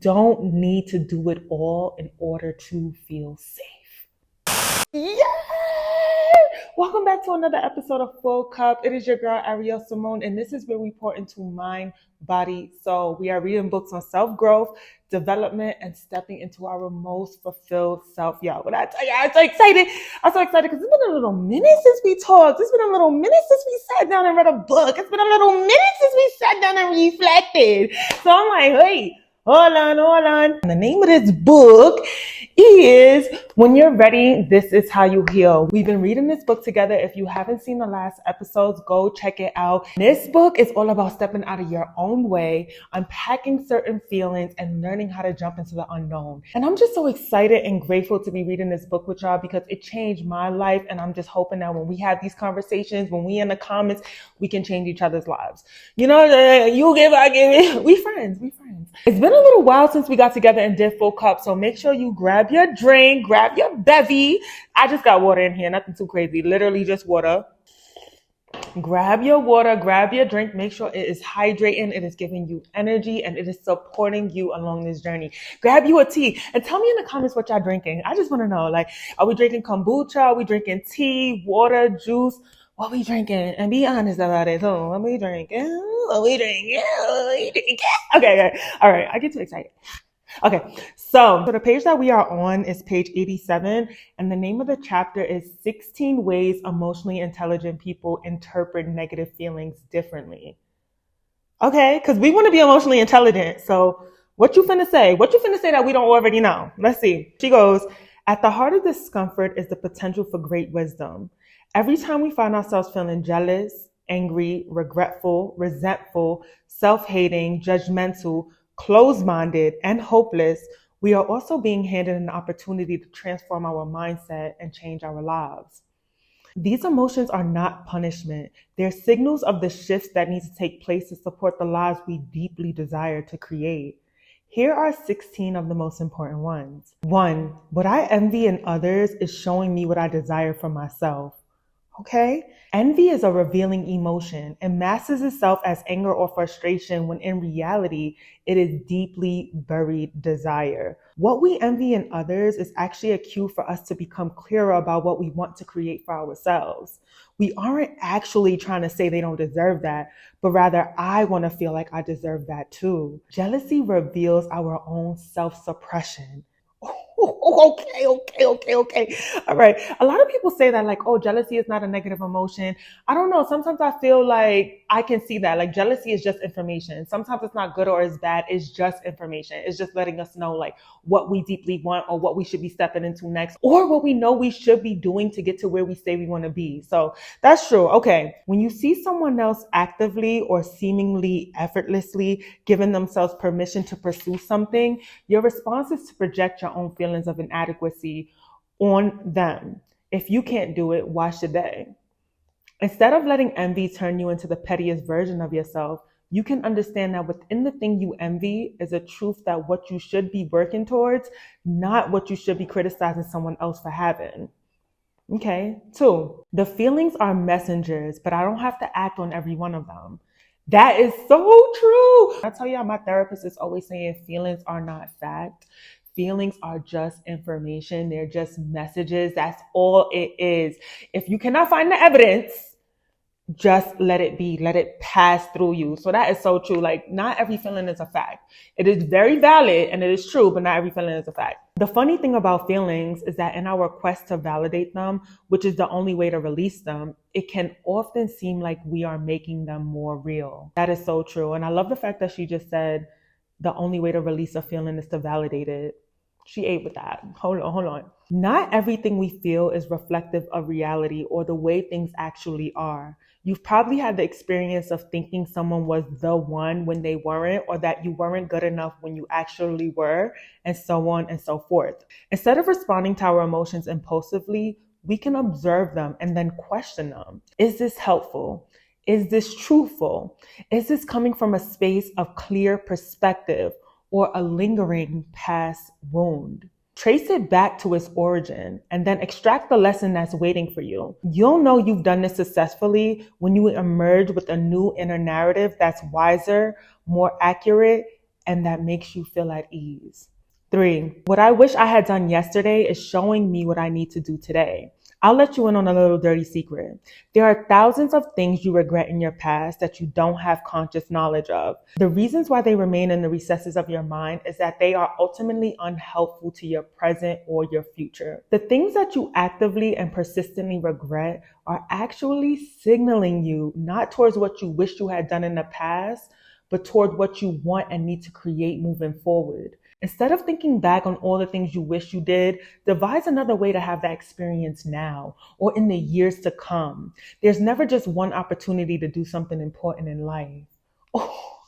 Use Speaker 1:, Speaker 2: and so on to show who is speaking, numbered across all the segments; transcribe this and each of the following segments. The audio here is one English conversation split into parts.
Speaker 1: don't need to do it all in order to feel safe. Yay! Welcome back to another episode of Full Cup. It is your girl, Ariel Simone, and this is where we pour into mind, body, soul. We are reading books on self-growth, development, and stepping into our most fulfilled self. Yo, when I tell you, I'm so excited. I'm so excited because it's been a little minute since we talked. It's been a little minute since we sat down and read a book. It's been a little minute since we sat down and reflected. So I'm like, hey, hold on. The name of this book is When You're Ready, This Is How You Heal. We've been reading this book together. If you haven't seen the last episodes, go check it out. This book is all about stepping out of your own way, unpacking certain feelings, and learning how to jump into the unknown. And I'm just so excited and grateful to be reading this book with y'all because it changed my life. And I'm just hoping that when we have these conversations, when we in the comments, we can change each other's lives. You know, you give, I give it. We friends. It's been a little while since we got together and did Full Cup, so make sure you grab your drink, grab your bevy. I just got water in here, nothing too crazy, literally just water. Grab your water, grab your drink, make sure it is hydrating, it is giving you energy, and it is supporting you along this journey. Grab you a tea and tell me in the comments what y'all drinking. I just want to know, like, are we drinking kombucha? Are we drinking tea, water, juice? What we drinking? And be honest about it. So, what we drinking? Okay. All right. I get too excited. Okay. So the page that we are on is page 87. And the name of the chapter is 16 Ways Emotionally Intelligent People Interpret Negative Feelings Differently. Okay. Because we want to be emotionally intelligent. So what you finna say? What you finna say that we don't already know? Let's see. She goes, at the heart of discomfort is the potential for great wisdom. Every time we find ourselves feeling jealous, angry, regretful, resentful, self-hating, judgmental, closed-minded, and hopeless, we are also being handed an opportunity to transform our mindset and change our lives. These emotions are not punishment. They're signals of the shifts that need to take place to support the lives we deeply desire to create. Here are 16 of the most important ones. 1. What I envy in others is showing me what I desire for myself. Okay? Envy is a revealing emotion. It masks itself as anger or frustration when in reality, it is deeply buried desire. What we envy in others is actually a cue for us to become clearer about what we want to create for ourselves. We aren't actually trying to say they don't deserve that, but rather I want to feel like I deserve that too. Jealousy reveals our own self-suppression. Okay. All right. A lot of people say that like, oh, jealousy is not a negative emotion. I don't know. Sometimes I feel like I can see that. Like jealousy is just information. Sometimes it's not good or it's bad. It's just information. It's just letting us know like what we deeply want or what we should be stepping into next or what we know we should be doing to get to where we say we want to be. So that's true. Okay. When you see someone else actively or seemingly effortlessly giving themselves permission to pursue something, your response is to project your own feelings of inadequacy on them. If you can't do it, why should they? Instead of letting envy turn you into the pettiest version of yourself, you can understand that within the thing you envy is a truth that what you should be working towards, not what you should be criticizing someone else for having. Okay. 2, the feelings are messengers, but I don't have to act on every one of them. That is so true. I tell you, my therapist is always saying feelings are not fact. Feelings are just information. They're just messages. That's all it is. If you cannot find the evidence, just let it be. Let it pass through you. So that is so true. Like not every feeling is a fact. It is very valid and it is true, but not every feeling is a fact. The funny thing about feelings is that in our quest to validate them, which is the only way to release them, it can often seem like we are making them more real. That is so true. And I love the fact that she just said the only way to release a feeling is to validate it. She ate with that. Hold on. Not everything we feel is reflective of reality or the way things actually are. You've probably had the experience of thinking someone was the one when they weren't, or that you weren't good enough when you actually were, and so on and so forth. Instead of responding to our emotions impulsively, we can observe them and then question them. Is this helpful? Is this truthful? Is this coming from a space of clear perspective or a lingering past wound? Trace it back to its origin and then extract the lesson that's waiting for you. You'll know you've done this successfully when you emerge with a new inner narrative that's wiser, more accurate, and that makes you feel at ease. 3, what I wish I had done yesterday is showing me what I need to do today. I'll let you in on a little dirty secret. There are thousands of things you regret in your past that you don't have conscious knowledge of. The reasons why they remain in the recesses of your mind is that they are ultimately unhelpful to your present or your future. The things that you actively and persistently regret are actually signaling you not towards what you wish you had done in the past, but toward what you want and need to create moving forward. Instead of thinking back on all the things you wish you did, devise another way to have that experience now or in the years to come. There's never just one opportunity to do something important in life. Oh,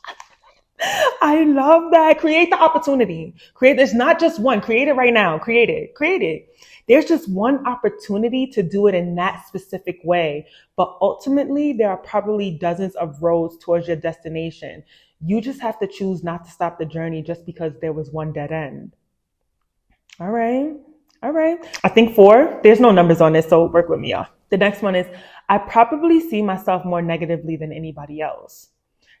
Speaker 1: I love that. Create the opportunity. There's not just one. Create it right now. Create it. There's just one opportunity to do it in that specific way. But ultimately, there are probably dozens of roads towards your destination. You just have to choose not to stop the journey just because there was one dead end. All right. I think 4, there's no numbers on this, so work with me, y'all. The next one is, I probably see myself more negatively than anybody else.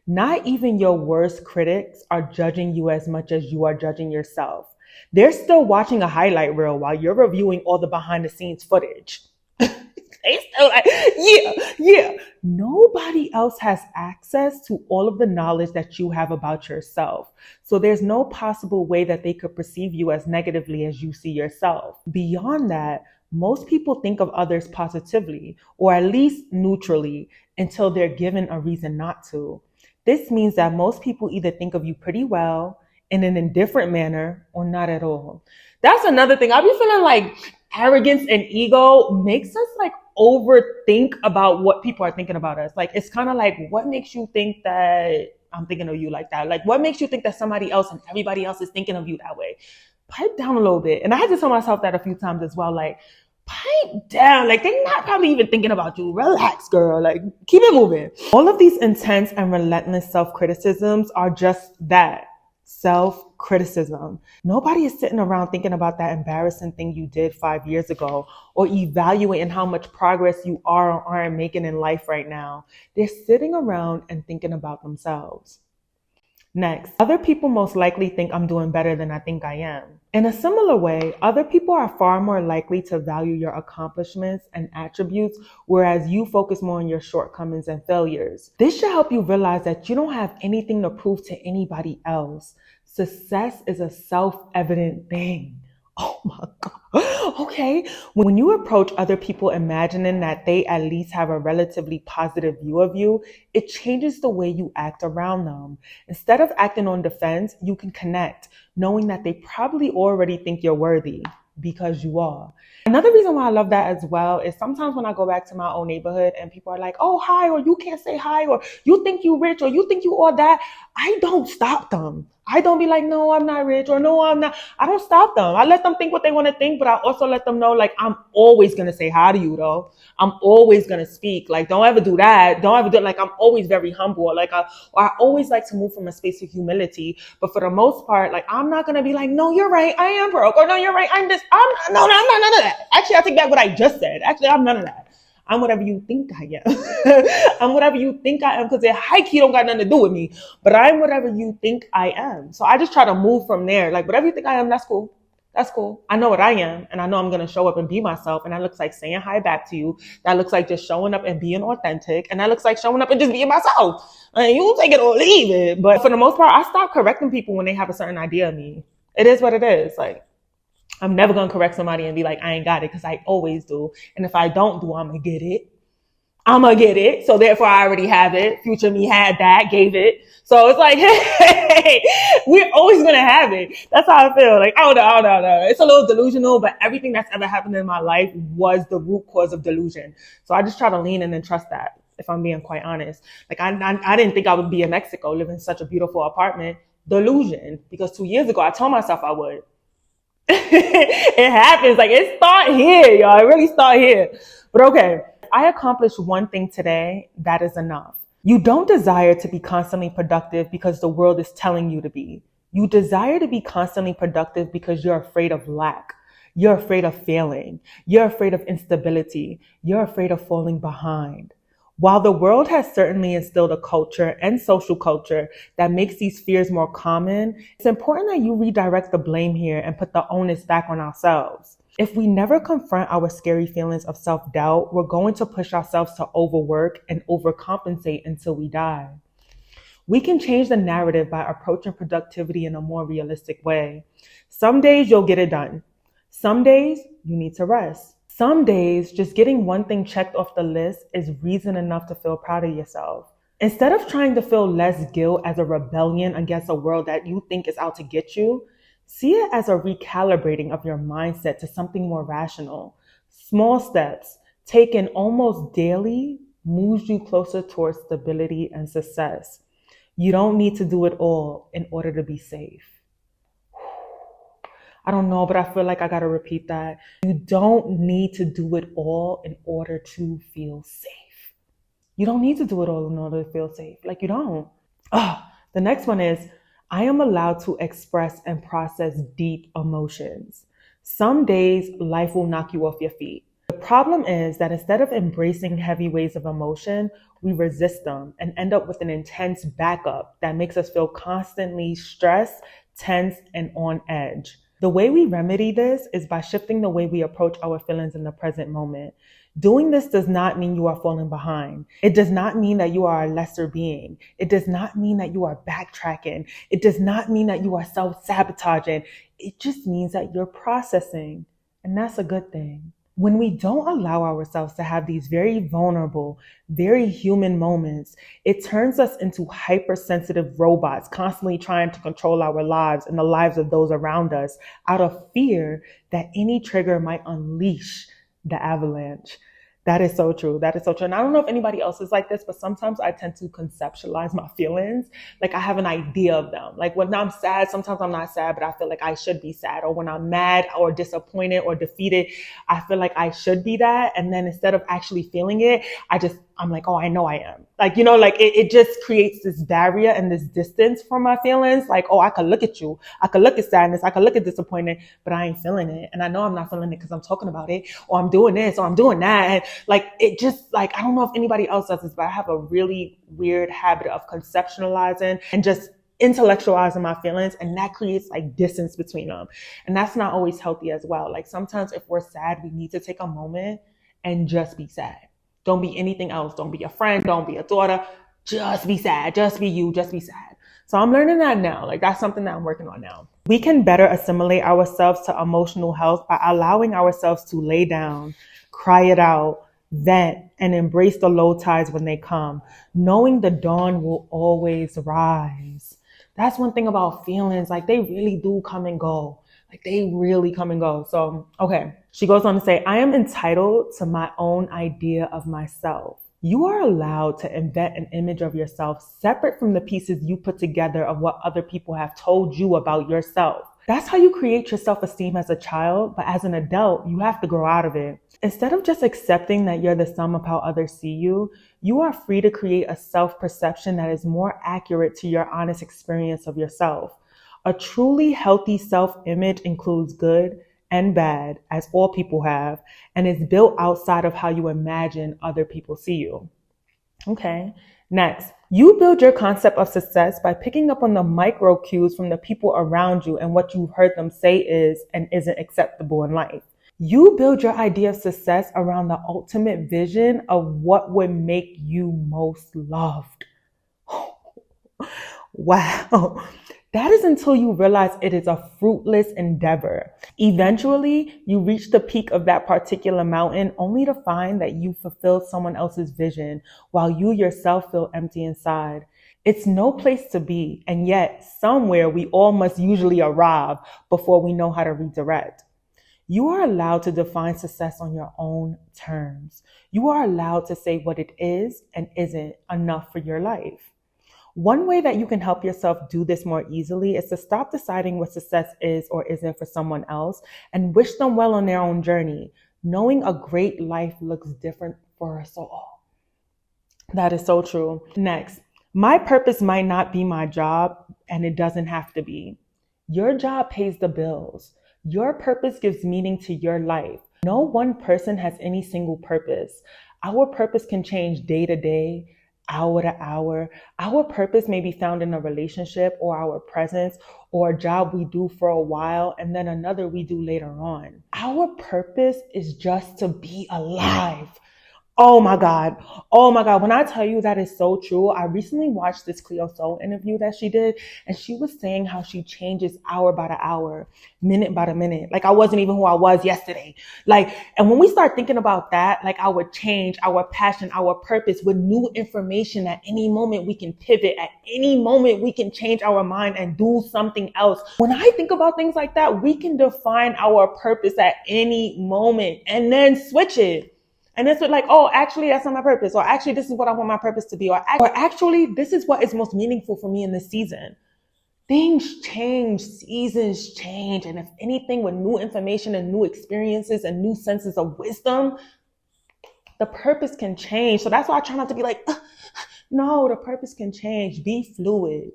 Speaker 1: Not even your worst critics are judging you as much as you are judging yourself. They're still watching a highlight reel while you're reviewing all the behind the scenes footage. They still like, yeah. Nobody else has access to all of the knowledge that you have about yourself. So there's no possible way that they could perceive you as negatively as you see yourself. Beyond that, most people think of others positively, or at least neutrally, until they're given a reason not to. This means that most people either think of you pretty well, in an indifferent manner, or not at all. That's another thing. I be feeling like arrogance and ego makes us like overthink about what people are thinking about us. Like, it's kind of like, what makes you think that I'm thinking of you like that? Like, what makes you think that somebody else and everybody else is thinking of you that way? Pipe down a little bit. And I had to tell myself that a few times as well. Like, pipe down. Like, they're not probably even thinking about you. Relax, girl. Like, keep it moving. All of these intense and relentless self-criticisms are just that. Self-criticism. Nobody is sitting around thinking about that embarrassing thing you did 5 years ago or evaluating how much progress you are or aren't making in life right now. They're sitting around and thinking about themselves. Next, other people most likely think I'm doing better than I think I am. In a similar way, other people are far more likely to value your accomplishments and attributes, whereas you focus more on your shortcomings and failures. This should help you realize that you don't have anything to prove to anybody else. Success is a self-evident thing. Oh my God. Okay. When you approach other people imagining that they at least have a relatively positive view of you, it changes the way you act around them. Instead of acting on defense, you can connect, knowing that they probably already think you're worthy because you are. Another reason why I love that as well is sometimes when I go back to my own neighborhood and people are like, oh, hi, or you can't say hi, or you think you rich, or you think you all that, I don't stop them. I don't be like, no, I'm not rich, or no, I'm not. I don't stop them. I let them think what they want to think, but I also let them know, like, I'm always going to say hi to you, though. I'm always going to speak. Like, don't ever do that. Don't ever do it. Like, I'm always very humble. Like, I always like to move from a space of humility. But for the most part, like, I'm not going to be like, no, you're right, I am broke. Or no, you're right, I'm not none of that. Actually, I take back what I just said. Actually, I'm none of that. I'm whatever you think I am. I'm whatever you think I am, because it high-key don't got nothing to do with me. But I'm whatever you think I am. So I just try to move from there. Like, whatever you think I am, that's cool. That's cool. I know what I am, and I know I'm going to show up and be myself. And that looks like saying hi back to you. That looks like just showing up and being authentic. And that looks like showing up and just being myself. I mean, you take it or leave it. But for the most part, I stop correcting people when they have a certain idea of me. It is what it is. Like, I'm never going to correct somebody and be like, I ain't got it, because I always do. And if I don't do, I'm going to get it. I'm going to get it. So therefore, I already have it. Future me had that, gave it. So it's like, hey, we're always going to have it. That's how I feel. Like, I don't know. It's a little delusional, but everything that's ever happened in my life was the root cause of delusion. So I just try to lean in and trust that, if I'm being quite honest. Like, I didn't think I would be in Mexico, live in such a beautiful apartment. Delusion. Because 2 years ago, I told myself I would. It happens. Like, it start here, y'all. It really start here. But okay, I accomplished one thing today. That is enough. You don't desire to be constantly productive because the world is telling you to be. You desire to be constantly productive because you're afraid of lack. You're afraid of failing. You're afraid of instability. You're afraid of falling behind. While the world has certainly instilled a culture and social culture that makes these fears more common, it's important that you redirect the blame here and put the onus back on ourselves. If we never confront our scary feelings of self-doubt, we're going to push ourselves to overwork and overcompensate until we die. We can change the narrative by approaching productivity in a more realistic way. Some days you'll get it done. Some days you need to rest. Some days, just getting one thing checked off the list is reason enough to feel proud of yourself. Instead of trying to feel less guilt as a rebellion against a world that you think is out to get you, see it as a recalibrating of your mindset to something more rational. Small steps, taken almost daily, moves you closer towards stability and success. You don't need to do it all in order to be safe. I don't know, but I feel like I gotta repeat that. You don't need to do it all in order to feel safe. You don't need to do it all in order to feel safe. Like, you don't. The next one is, I am allowed to express and process deep emotions. Some days life will knock you off your feet. The problem is that instead of embracing heavy waves of emotion, we resist them and end up with an intense backup that makes us feel constantly stressed, tense, and on edge. The way we remedy this is by shifting the way we approach our feelings in the present moment. Doing this does not mean you are falling behind. It does not mean that you are a lesser being. It does not mean that you are backtracking. It does not mean that you are self-sabotaging. It just means that you're processing, and that's a good thing. When we don't allow ourselves to have these very vulnerable, very human moments, it turns us into hypersensitive robots, constantly trying to control our lives and the lives of those around us out of fear that any trigger might unleash the avalanche. That is so true. That is so true. And I don't know if anybody else is like this, but sometimes I tend to conceptualize my feelings. Like I have an idea of them. Like when I'm sad, sometimes I'm not sad, but I feel like I should be sad. Or when I'm mad or disappointed or defeated, I feel like I should be that. And then instead of actually feeling it, I'm like, oh, I know I am. Like, like it just creates this barrier and this distance from my feelings. Like, oh, I could look at you. I could look at sadness. I could look at disappointment, but I ain't feeling it. And I know I'm not feeling it because I'm talking about it, or I'm doing this, or I'm doing that. And like, it just like, I don't know if anybody else does this, but I have a really weird habit of conceptualizing and just intellectualizing my feelings. And that creates like distance between them. And that's not always healthy as well. Like sometimes if we're sad, we need to take a moment and just be sad. Don't be anything else. Don't be a friend. Don't be a daughter. Just be sad. Just be you. Just be sad. So I'm learning that now. Like that's something that I'm working on now. We can better assimilate ourselves to emotional health by allowing ourselves to lay down, cry it out, vent, and embrace the low tides when they come, knowing the dawn will always rise. That's one thing about feelings. Like they really do come and go. Like they really come and go. So, okay. She goes on to say, I am entitled to my own idea of myself. You are allowed to invent an image of yourself separate from the pieces you put together of what other people have told you about yourself. That's how you create your self-esteem as a child, but as an adult, you have to grow out of it. Instead of just accepting that you're the sum of how others see you, you are free to create a self-perception that is more accurate to your honest experience of yourself. A truly healthy self-image includes good and bad, as all people have, and is built outside of how you imagine other people see you. Okay. Next, you build your concept of success by picking up on the micro cues from the people around you and what you've heard them say is and isn't acceptable in life. You build your idea of success around the ultimate vision of what would make you most loved. Wow. That is until you realize it is a fruitless endeavor. Eventually, you reach the peak of that particular mountain only to find that you fulfilled someone else's vision while you yourself feel empty inside. It's no place to be, and yet somewhere we all must usually arrive before we know how to redirect. You are allowed to define success on your own terms. You are allowed to say what it is and isn't enough for your life. One way that you can help yourself do this more easily is to stop deciding what success is or isn't for someone else and wish them well on their own journey, knowing a great life looks different for us all. That is so true. Next, my purpose might not be my job, and it doesn't have to be. Your job pays the bills. Your purpose gives meaning to your life. No one person has any single purpose. Our purpose can change day to day, hour to hour. Our purpose may be found in a relationship or our presence or a job we do for a while and then another we do later on. Our purpose is just to be alive. Oh my God. Oh my God. When I tell you that is so true, I recently watched this Cleo Soul interview that she did, and she was saying how she changes hour by the hour, minute by the minute. Like I wasn't even who I was yesterday. And when we start thinking about that, like our change, our passion, our purpose with new information at any moment, we can pivot. At any moment, we can change our mind and do something else. When I think about things like that, we can define our purpose at any moment and then switch it. And it's like, oh, actually, that's not my purpose. Or actually, this is what I want my purpose to be. Or actually, this is what is most meaningful for me in this season. Things change, seasons change. And if anything, with new information and new experiences and new senses of wisdom, the purpose can change. So that's why I try not to be like, no, the purpose can change. Be fluid.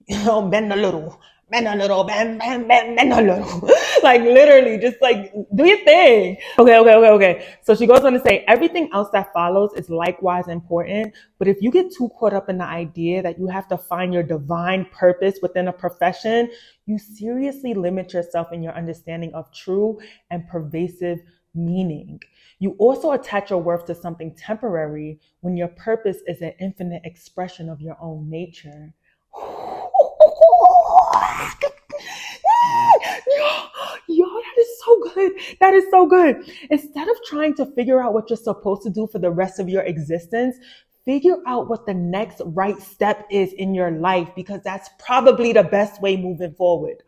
Speaker 1: Bend a little, bend, bend a little. Like literally, just like do your thing. Okay. So she goes on to say, everything else that follows is likewise important. But if you get too caught up in the idea that you have to find your divine purpose within a profession, you seriously limit yourself in your understanding of true and pervasive meaning. You also attach your worth to something temporary when your purpose is an infinite expression of your own nature. Yo, that is so good. That is so good. Instead of trying to figure out what you're supposed to do for the rest of your existence, figure out what the next right step is in your life, because that's probably the best way moving forward.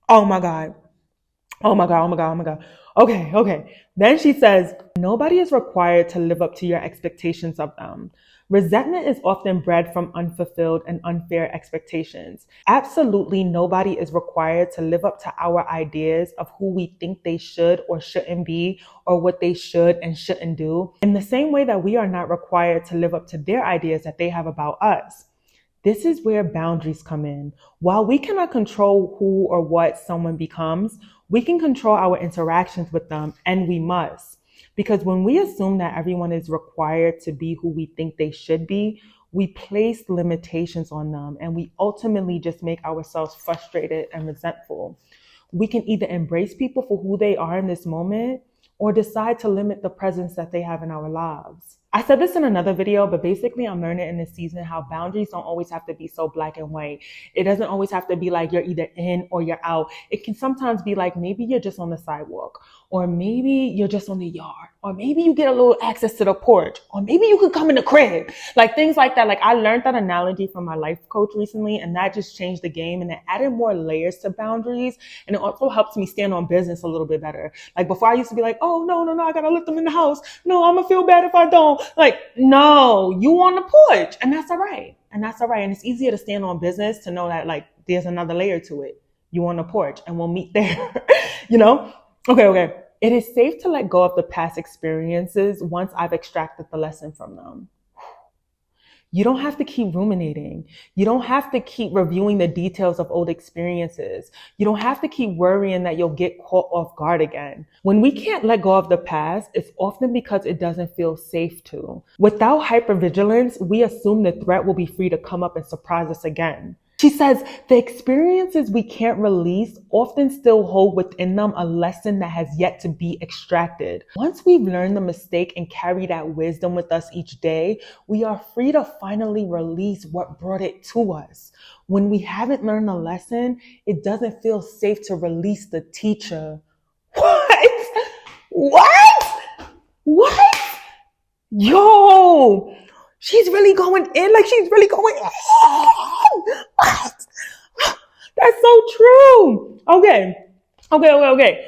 Speaker 1: Oh my God. Okay. Then she says, nobody is required to live up to your expectations of them. Resentment is often bred from unfulfilled and unfair expectations. Absolutely nobody is required to live up to our ideas of who we think they should or shouldn't be, or what they should and shouldn't do, in the same way that we are not required to live up to their ideas that they have about us. This is where boundaries come in. While we cannot control who or what someone becomes, we can control our interactions with them, and we must. Because when we assume that everyone is required to be who we think they should be, we place limitations on them, and we ultimately just make ourselves frustrated and resentful. We can either embrace people for who they are in this moment, or decide to limit the presence that they have in our lives. I said this in another video, but basically I'm learning in this season how boundaries don't always have to be so black and white. It doesn't always have to be like you're either in or you're out. It can sometimes be like maybe you're just on the sidewalk, or maybe you're just on the yard, or maybe you get a little access to the porch, or maybe you could come in the crib. Like things like that. Like I learned that analogy from my life coach recently, and that just changed the game, and it added more layers to boundaries, and it also helps me stand on business a little bit better. Like before I used to be like, oh no, I gotta let them in the house. No, I'm gonna feel bad if I don't. Like, no, you on the porch, and that's all right. And it's easier to stand on business to know that like there's another layer to it. You on the porch and we'll meet there, Okay. It is safe to let go of the past experiences once I've extracted the lesson from them. You don't have to keep ruminating. You don't have to keep reviewing the details of old experiences. You don't have to keep worrying that you'll get caught off guard again. When we can't let go of the past, it's often because it doesn't feel safe to. Without hypervigilance, we assume the threat will be free to come up and surprise us again. She says the experiences we can't release often still hold within them a lesson that has yet to be extracted. Once we've learned the mistake and carry that wisdom with us each day, we are free to finally release what brought it to us. When we haven't learned the lesson, it doesn't feel safe to release the teacher. What? Yo! She's really going in. That's so true. Okay.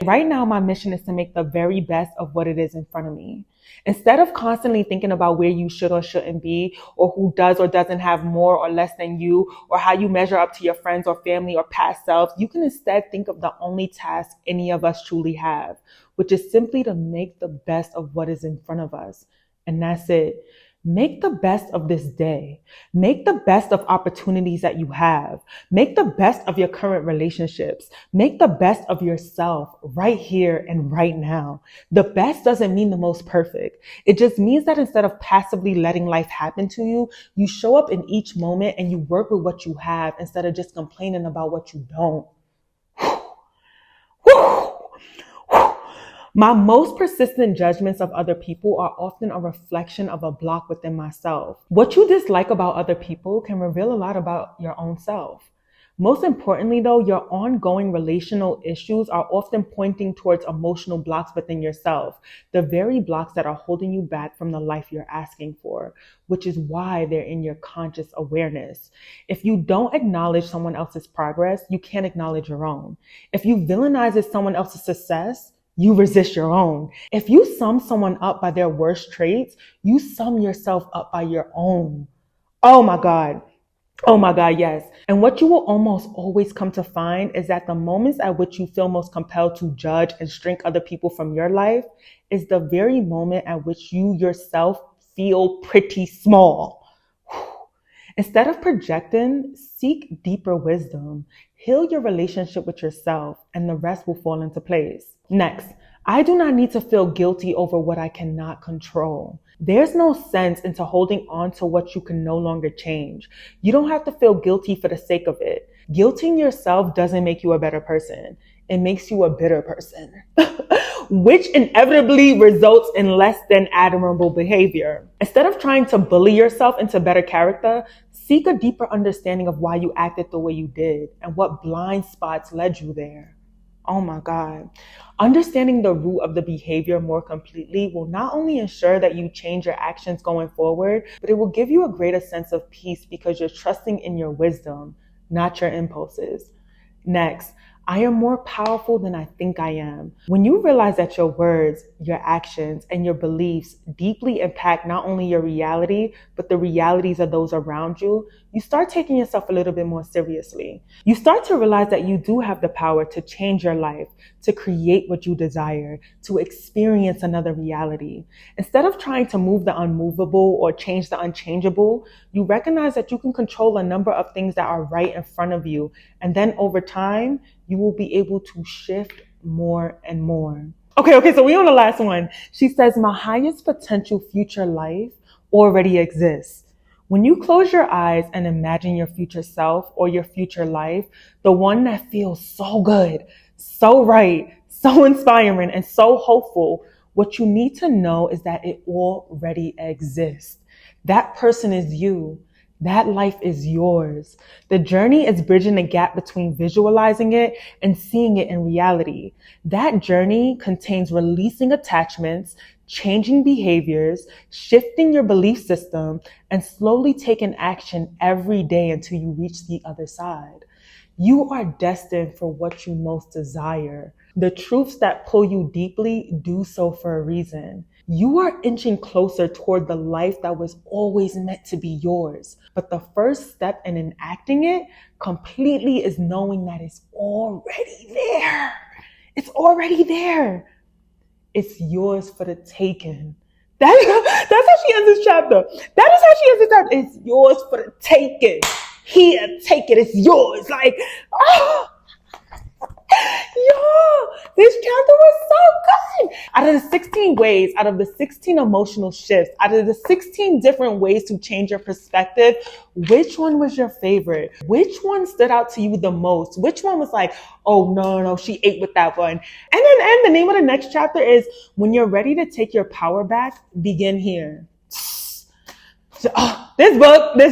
Speaker 1: Right now, my mission is to make the very best of what it is in front of me. Instead of constantly thinking about where you should or shouldn't be, or who does or doesn't have more or less than you, or how you measure up to your friends or family or past selves, you can instead think of the only task any of us truly have, which is simply to make the best of what is in front of us. And that's it. Make the best of this day. Make the best of opportunities that you have. Make the best of your current relationships. Make the best of yourself right here and right now. The best doesn't mean the most perfect. It just means that instead of passively letting life happen to you, you show up in each moment and you work with what you have instead of just complaining about what you don't. My most persistent judgments of other people are often a reflection of a block within myself. What you dislike about other people can reveal a lot about your own self. Most importantly, though, your ongoing relational issues are often pointing towards emotional blocks within yourself, the very blocks that are holding you back from the life you're asking for, which is why they're in your conscious awareness. If you don't acknowledge someone else's progress, you can't acknowledge your own. If you villainize someone else's success, you resist your own. If you sum someone up by their worst traits, you sum yourself up by your own. Oh my God. Oh my God, yes. And what you will almost always come to find is that the moments at which you feel most compelled to judge and shrink other people from your life is the very moment at which you yourself feel pretty small. Instead of projecting, seek deeper wisdom. Heal your relationship with yourself, and the rest will fall into place. Next, I do not need to feel guilty over what I cannot control. There's no sense into holding on to what you can no longer change. You don't have to feel guilty for the sake of it. Guilting yourself doesn't make you a better person. It makes you a bitter person, which inevitably results in less than admirable behavior. Instead of trying to bully yourself into better character, seek a deeper understanding of why you acted the way you did and what blind spots led you there. Oh my God. Understanding the root of the behavior more completely will not only ensure that you change your actions going forward, but it will give you a greater sense of peace because you're trusting in your wisdom, not your impulses. Next, I am more powerful than I think I am. When you realize that your words, your actions, and your beliefs deeply impact not only your reality, but the realities of those around you, you start taking yourself a little bit more seriously. You start to realize that you do have the power to change your life, to create what you desire, to experience another reality. Instead of trying to move the unmovable or change the unchangeable, you recognize that you can control a number of things that are right in front of you. And then over time, you will be able to shift more and more. Okay, so we're on the last one. She says, my highest potential future life already exists. When you close your eyes and imagine your future self or your future life, the one that feels so good, so right, so inspiring, and so hopeful, what you need to know is that it already exists. That person is you. That life is yours. The journey is bridging the gap between visualizing it and seeing it in reality. That journey contains releasing attachments, changing behaviors, shifting your belief system, and slowly taking action every day until you reach the other side. You are destined for what you most desire. The truths that pull you deeply do so for a reason. You are inching closer toward the life that was always meant to be yours. But the first step in enacting it completely is knowing that it's already there. It's already there. It's yours for the taking. That's how she ends this chapter. That is how she ends this chapter. It's yours for the taking. Here, take it. It's yours. Like, oh. Yo, this chapter was so good. Out of the 16 ways, out of the 16 emotional shifts, out of the 16 different ways to change your perspective, which one was your favorite? Which one stood out to you the most? Which one was like, oh, no, she ate with that one? And the name of the next chapter is, when you're ready to take your power back, begin here. This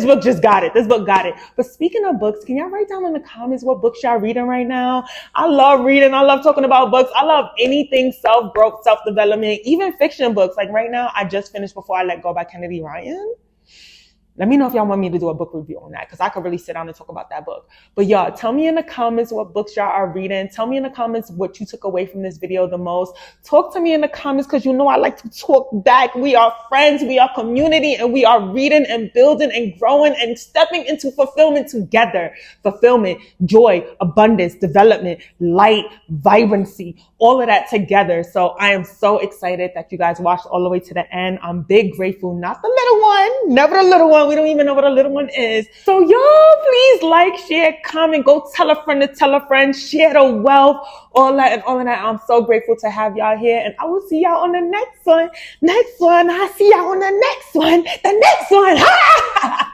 Speaker 1: book just got it. This book got it. But speaking of books, can y'all write down in the comments what books y'all reading right now? I love reading. I love talking about books. I love anything self-growth, self-development, even fiction books. Like right now, I just finished Before I Let Go by Kennedy Ryan. Let me know if y'all want me to do a book review on that, because I could really sit down and talk about that book. But y'all, tell me in the comments what books y'all are reading. Tell me in the comments what you took away from this video the most. Talk to me in the comments, because you know I like to talk back. We are friends, we are community, and we are reading and building and growing and stepping into fulfillment together. Fulfillment, joy, abundance, development, light, vibrancy, all of that together. So I am so excited that you guys watched all the way to the end. I'm big grateful, not the little one, never the little one. We don't even know what a little one is. So y'all, please like, share, comment, go tell a friend to tell a friend, share the wealth, all that and all of that. I'm so grateful to have y'all here, and I will see y'all on the next one. I'll see y'all on the next one. The next one.